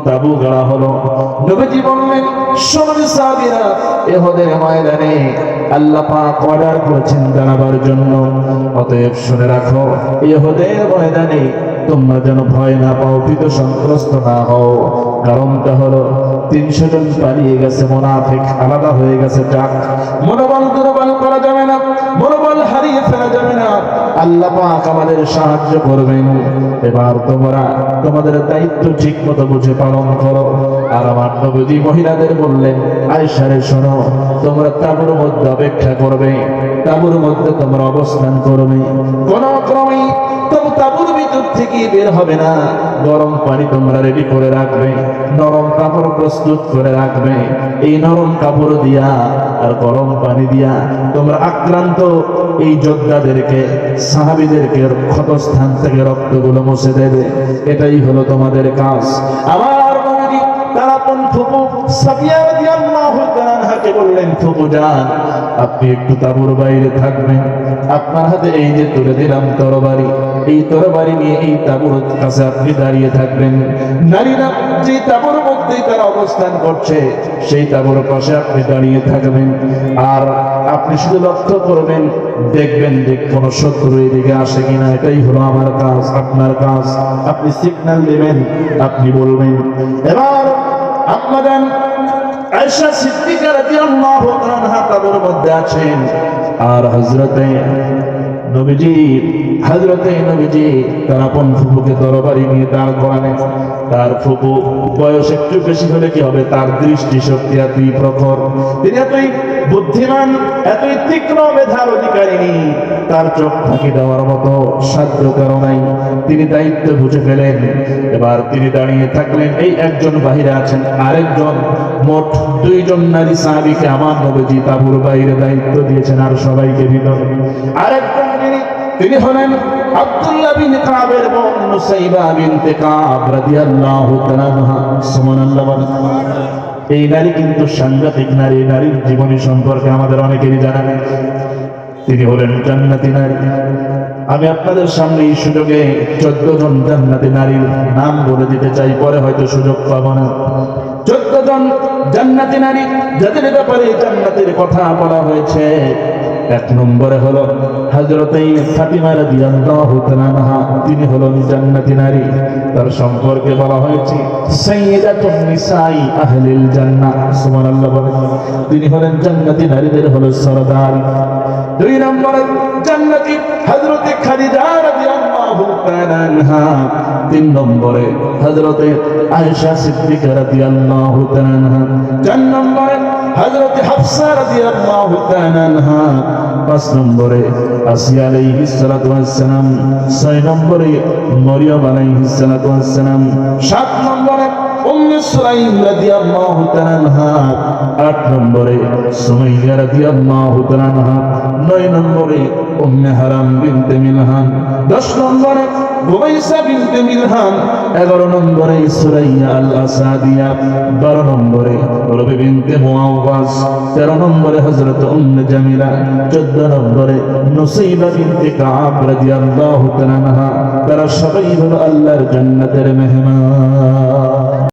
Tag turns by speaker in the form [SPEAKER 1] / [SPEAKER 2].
[SPEAKER 1] তাবু গাড়া হলো। নবীজি বললেন, শোনো সাহাবীরা, উহুদের ময়দানে আল্লাহ পাক অর্ডার করেছেন দাঁড়াবার জন্য। অতএব শুনে রাখো, উহুদের ময়দানে তোমরা যেন ভয় না পাও, ভীত সন্ত্রস্ত না হও। কারণটা হলো 300 জন পালিয়ে গেছে, মুনাফিক আলাদা হয়ে গেছে। যাক, মনোবল দুর্বল করা যাবে না, মনোবল হারিয়ে ফেলা যাবে না। আল্লাহ পাক আমাদের সাহায্য করবেন। এবার তোমরা তোমাদের দায়িত্ব ঠিক মতো বুঝে পালন করো। আর আমার নবী মহিলাদের বললেন, আয়েশা রে শোনো, তোমরা তাঁবুর মধ্যে অপেক্ষা করবে, তাঁবুর মধ্যে তোমরা অবস্থান করবে, কোন ক্রমেই তাঁবুর ভিতর থেকে বের হবে না। গরম পানি তোমরা রেডি করে রাখবে, নরম কাপড় প্রস্তুত করে রাখবে। এই নরম কাপড় দিয়া আর গরম পানি দিয়া তোমরা আক্রান্ত এই যোদ্ধাদেরকে, সাহাবীদেরকে ক্ষতস্থান থেকে রক্তগুলো মুছে দেবে। এটাই হলো তোমাদের কাজ। আবার নবী তার আপন ফুফু সাফিয়া রাদিয়াল্লাহু তাআলা আনহাকে বললেন, ফুফু যান, আপনি একটু তাঁবুর বাইরে থাকবেন। আপনার হাতে এই যে তুলে দিলাম তরবারি, এই তরবারি নিয়ে এই তাঁবুর কাছে আপনি দাঁড়িয়ে থাকবেন। নারীরা যে তাঁবুর মধ্যে তারা অবস্থান করছে, সেই তাঁবুর পাশে আপনি দাঁড়িয়ে থাকবেন। আর আপনি শুধু লক্ষ্য করবেন, দেখবেন যে কোন শত্রু এদিকে আসে কিনা। এটাই হলো আমার কাজ, আপনার কাজ। আপনি সিগন্যাল দেবেন, আপনি বলবেন। এবার আপনাদের আয়েশা সিদ্দিকা রাদিয়াল্লাহু তাআলা তাঁবুর মধ্যে আছেন, আর হযরতে নবীজি তার আপন ফুফুকে তরবারি নিয়ে দাঁড় করালেন। তার ফুফু বয়স একটু বেশি হলে কি হবে, তার দৃষ্টি শক্তি এতই প্রখর, তিনি এতই বুদ্ধিমান, এতই তীক্ষ্ণ মেধার অধিকারিণী, তার চোখ ফাঁকি দেওয়ার মতো সাধ্য কারো নাই। তিনি দায়িত্ব বুঝে ফেলেন। এবার তিনি দাঁড়িয়ে থাকলেন। এই একজন বাহিরে আছেন, আরেকজন, মোট 2 জন নারী সাহাবীকে আমার নবীজি তাঁবুর বাইরে দায়িত্ব দিয়েছেন, আর সবাইকে ভিতরে। আরেকজন তিনি হলেন আব্দুল্লাহ বিন কাবের বোন নুসাইবা বিনতে কাব রাদিয়াল্লাহু তাআলা আনহা। সুবহানাল্লাহ। এই নারী কিন্তু সাংঘাতিক নারী। নারীর জীবনী সম্পর্কে আমাদের অনেকেরই জানা নেই। তিনি হলেন জান্নাতি নারী। আমি আপনাদের সামনে এই সুযোগে 14 জন জান্নাতি নারীর নাম বলে দিতে চাই, পরে হয়তো সুযোগ পাবো না। 14 জন জান্নাতি নারী যাদের ব্যাপারে জান্নাতের কথা বলা হয়েছে। 1 নম্বরে হলো হযরতে ফাতিমা রাদিয়াল্লাহু তাআলা আনহা, তিনি হলেন জান্নাতি নারী। তার সম্পর্কে বলা হয়েছে সাইয়্যিদাতুন নিসাই আহলিল জান্নাহ। সুবহানাল্লাহ। তিনি হলেন জান্নাতি নারীদের হলো সরদার। 2 নম্বরে জান্নাতি হযরতে খাদিজা রাদিয়াল্লাহু তাআলা আনহা। 3 নম্বরে হযরতে আয়েশা সিদ্দিকা রাদিয়াল্লাহু তাআলা আনহা। 4 নম্বরে হযরতে হাফসা রাদিয়াল্লাহু তাআলা আনহা। 5 নম্বরে আসিয়া আলাইহিস সালাতু ওয়াস সালাম। 6 নম্বরে মরিয়ম আলাইহিস সালাতু ওয়াস সালাম। 7 নম্বরে উম্মে সুলাইম রাদিয়াল্লাহু তাআলা আনহা। 8 নম্বরে সুমাইয়া রাদিয়াল্লাহু তাআলা আনহা। 9 নম্বরে উম্মে হারাম বিনতে মিলহান। 10 নম্বরে রুমাইসা বিনতে মিলহান। 11 নম্বরে সুরাইয়া আল আসাদিয়া। 12 নম্বরে রবি বিনতে মুআওয়াজ। 13 নম্বরে হযরত উম্মে জামিলা। 14 নম্বরে নুসাইবা বিনতে কাব রাদিয়াল্লাহু তাআলা আনহা। তারা সবাই হলো আল্লাহর জান্নাতের মেহমান।